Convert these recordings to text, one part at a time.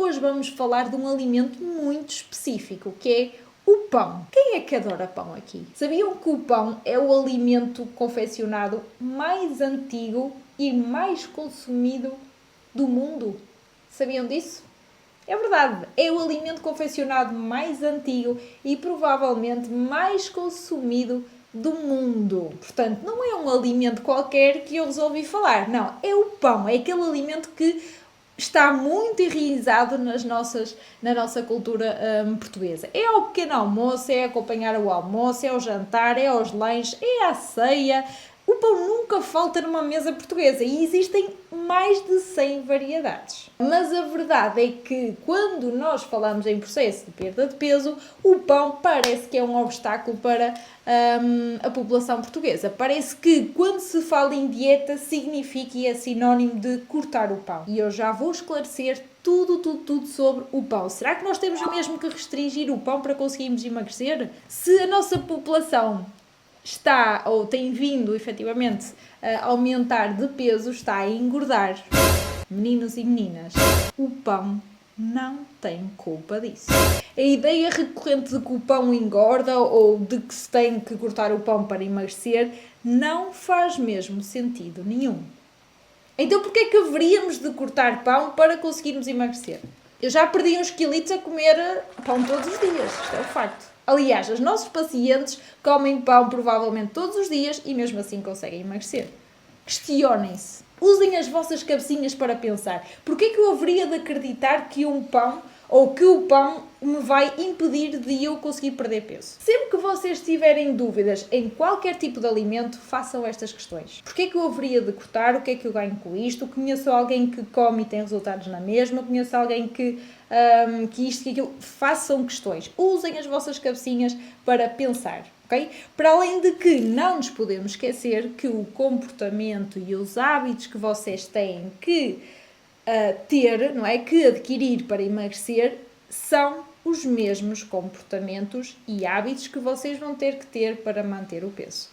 hoje vamos falar de um alimento muito específico, que é o pão. Quem é que adora pão aqui? Sabiam que o pão é o alimento confeccionado mais antigo e mais consumido do mundo? Sabiam disso? É verdade, é o alimento confeccionado mais antigo e provavelmente mais consumido do mundo. Portanto, não é um alimento qualquer que eu resolvi falar. Não, é o pão. É aquele alimento que está muito enraizado na nossa cultura portuguesa. É ao pequeno almoço, é acompanhar o almoço, é ao jantar, é aos lanches, é à ceia. O pão nunca falta numa mesa portuguesa e existem mais de 100 variedades. Mas a verdade é que quando nós falamos em processo de perda de peso, o pão parece que é um obstáculo para a população portuguesa. Parece que quando se fala em dieta significa e é sinónimo de cortar o pão. E eu já vou esclarecer tudo sobre o pão. Será que nós temos mesmo que restringir o pão para conseguirmos emagrecer? Se a nossa população está ou tem vindo efetivamente a aumentar de peso, está a engordar, meninos e meninas, o pão não tem culpa disso. A ideia recorrente de que o pão engorda ou de que se tem que cortar o pão para emagrecer não faz mesmo sentido nenhum. Então porquê é que haveríamos de cortar pão para conseguirmos emagrecer? Eu já perdi uns quilitos a comer pão todos os dias, isto é um facto. Aliás, os nossos pacientes comem pão provavelmente todos os dias e mesmo assim conseguem emagrecer. Questionem-se. Usem as vossas cabecinhas para pensar. Porquê é que eu haveria de acreditar que um pão ou que o pão me vai impedir de eu conseguir perder peso? Sempre que vocês tiverem dúvidas em qualquer tipo de alimento, façam estas questões. Porquê é que eu haveria de cortar? O que é que eu ganho com isto? Conheço alguém que come e tem resultados na mesma? Conheço alguém que isto, que aquilo? Façam questões. Usem as vossas cabecinhas para pensar. Okay? Para além de que não nos podemos esquecer que o comportamento e os hábitos que vocês têm que ter, não é? Que adquirir para emagrecer são os mesmos comportamentos e hábitos que vocês vão ter que ter para manter o peso.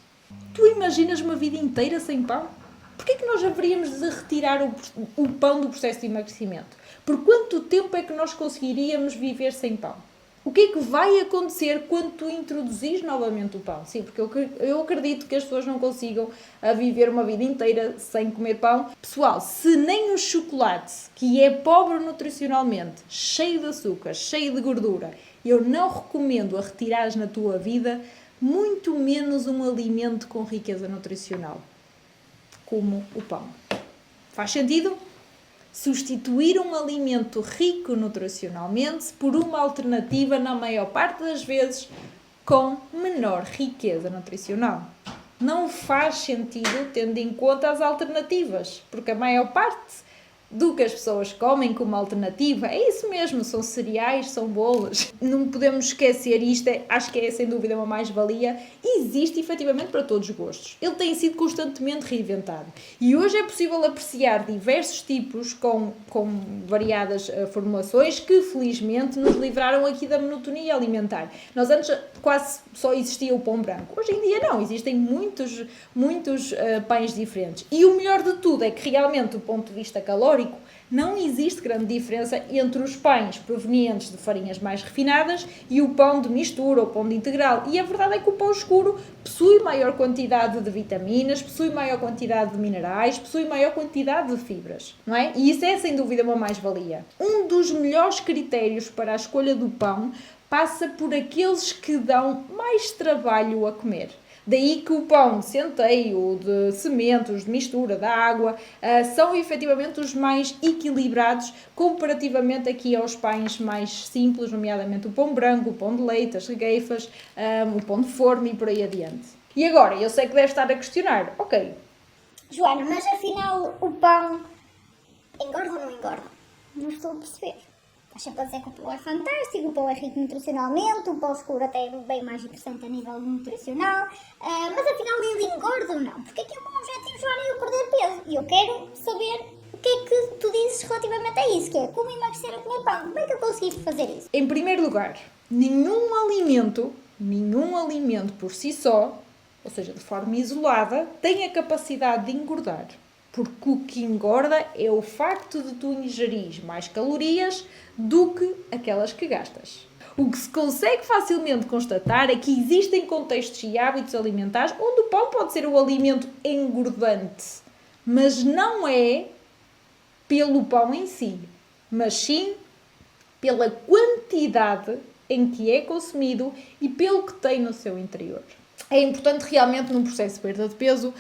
Tu imaginas uma vida inteira sem pão? Porquê é que nós haveríamos de retirar o pão do processo de emagrecimento? Por quanto tempo é que nós conseguiríamos viver sem pão? O que é que vai acontecer quando tu introduzires novamente o pão? Sim, porque eu acredito que as pessoas não consigam viver uma vida inteira sem comer pão. Pessoal, se nem o chocolate, que é pobre nutricionalmente, cheio de açúcar, cheio de gordura, eu não recomendo a retirares na tua vida, muito menos um alimento com riqueza nutricional, como o pão. Faz sentido? Substituir um alimento rico nutricionalmente por uma alternativa, na maior parte das vezes, com menor riqueza nutricional. Não faz sentido tendo em conta as alternativas, porque a maior parte do que as pessoas comem como alternativa é isso mesmo, são cereais, são bolos. Não podemos esquecer isto, acho que é sem dúvida uma mais-valia. Existe efetivamente para todos os gostos. Ele tem sido constantemente reinventado. E hoje é possível apreciar diversos tipos com variadas formulações que felizmente nos livraram aqui da monotonia alimentar. Nós antes quase só existia o pão branco. Hoje em dia não, existem muitos pães diferentes. E o melhor de tudo é que realmente do ponto de vista calórico não existe grande diferença entre os pães provenientes de farinhas mais refinadas e o pão de mistura ou pão de integral. E a verdade é que o pão escuro possui maior quantidade de vitaminas, possui maior quantidade de minerais, possui maior quantidade de fibras, não é? E isso é sem dúvida uma mais-valia. Um dos melhores critérios para a escolha do pão passa por aqueles que dão mais trabalho a comer. Daí que o pão de centeio, de sementes, de mistura, da água, são efetivamente os mais equilibrados comparativamente aqui aos pães mais simples, nomeadamente o pão branco, o pão de leite, as regueifas, o pão de forno e por aí adiante. E agora, eu sei que deve estar a questionar, ok. Joana, mas afinal o pão engorda ou não engorda? Não estou a perceber. Estás sempre a dizer que o pão é fantástico, o pão é rico nutricionalmente, o pão escuro até é bem mais interessante a nível nutricional, mas afinal ele engorda ou não? Porque é que é o meu objetivo, Joana, é eu perder peso. E eu quero saber o que é que tu dizes relativamente a isso, que é como emagrecer a comer pão. Como é que eu consegui fazer isso? Em primeiro lugar, nenhum alimento por si só, ou seja, de forma isolada, tem a capacidade de engordar. Porque o que engorda é o facto de tu ingerir mais calorias do que aquelas que gastas. O que se consegue facilmente constatar é que existem contextos e hábitos alimentares onde o pão pode ser o alimento engordante, mas não é pelo pão em si, mas sim pela quantidade em que é consumido e pelo que tem no seu interior. É importante realmente, num processo de perda de peso,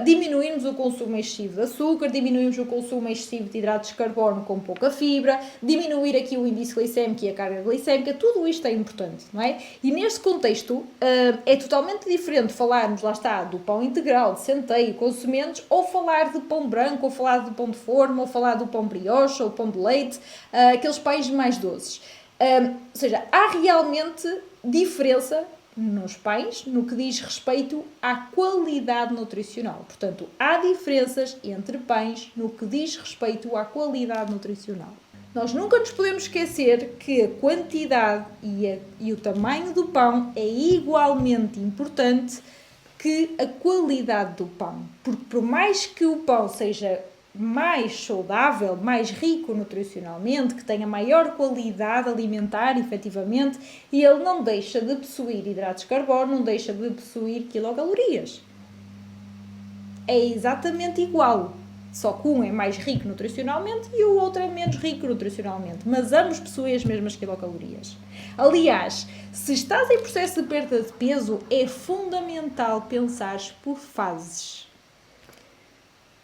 diminuirmos o consumo excessivo de açúcar, diminuirmos o consumo excessivo de hidratos de carbono com pouca fibra, diminuir aqui o índice glicémico e a carga glicémica, tudo isto é importante, não é? E neste contexto é totalmente diferente falarmos, lá está, do pão integral, de centeio, com sementes, ou falar de pão branco, ou falar do pão de forma, ou falar do pão brioche, ou pão de leite, aqueles pães mais doces. Ou seja, há realmente diferença nos pães, no que diz respeito à qualidade nutricional. Portanto, há diferenças entre pães no que diz respeito à qualidade nutricional. Nós nunca nos podemos esquecer que a quantidade e o tamanho do pão é igualmente importante que a qualidade do pão. Porque por mais que o pão seja mais saudável, mais rico nutricionalmente, que tenha maior qualidade alimentar, efetivamente, e ele não deixa de possuir hidratos de carbono, não deixa de possuir quilocalorias. É exatamente igual, só que um é mais rico nutricionalmente e o outro é menos rico nutricionalmente, mas ambos possuem as mesmas quilocalorias. Aliás, se estás em processo de perda de peso, é fundamental pensares por fases,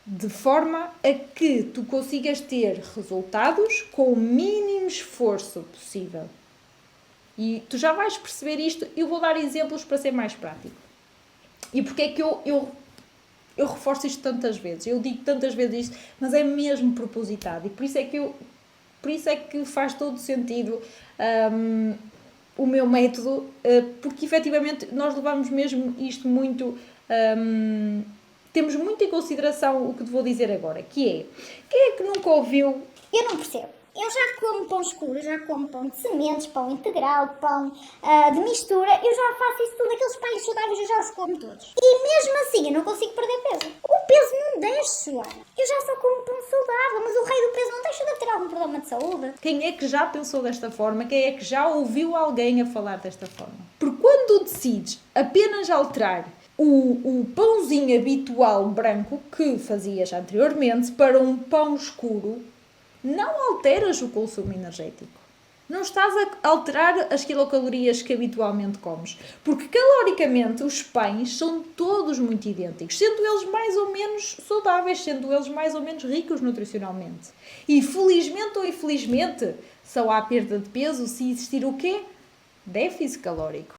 de forma a que tu consigas ter resultados com o mínimo esforço possível. E tu já vais perceber isto, eu vou dar exemplos para ser mais prático. E porque é que eu reforço isto tantas vezes? Eu digo tantas vezes isto, mas é mesmo propositado. E por isso é que faz todo sentido o meu método, porque efetivamente nós levamos mesmo isto muito... temos muito em consideração o que te vou dizer agora, que é, quem é que nunca ouviu... Eu não percebo. Eu já como pão escuro, já como pão de sementes, pão integral, pão de mistura. Eu já faço isso tudo. Aqueles pães saudáveis eu já os como todos. E mesmo assim eu não consigo perder peso. O peso não desce, Joana. Eu já só como pão saudável, mas o rei do peso não deixa de ter algum problema de saúde. Quem é que já pensou desta forma? Quem é que já ouviu alguém a falar desta forma? Porque quando decides apenas alterar o pãozinho habitual branco que fazias anteriormente para um pão escuro, não alteras o consumo energético. Não estás a alterar as quilocalorias que habitualmente comes. Porque caloricamente os pães são todos muito idênticos, sendo eles mais ou menos saudáveis, sendo eles mais ou menos ricos nutricionalmente. E felizmente ou infelizmente, só há perda de peso se existir o quê? Déficit calórico.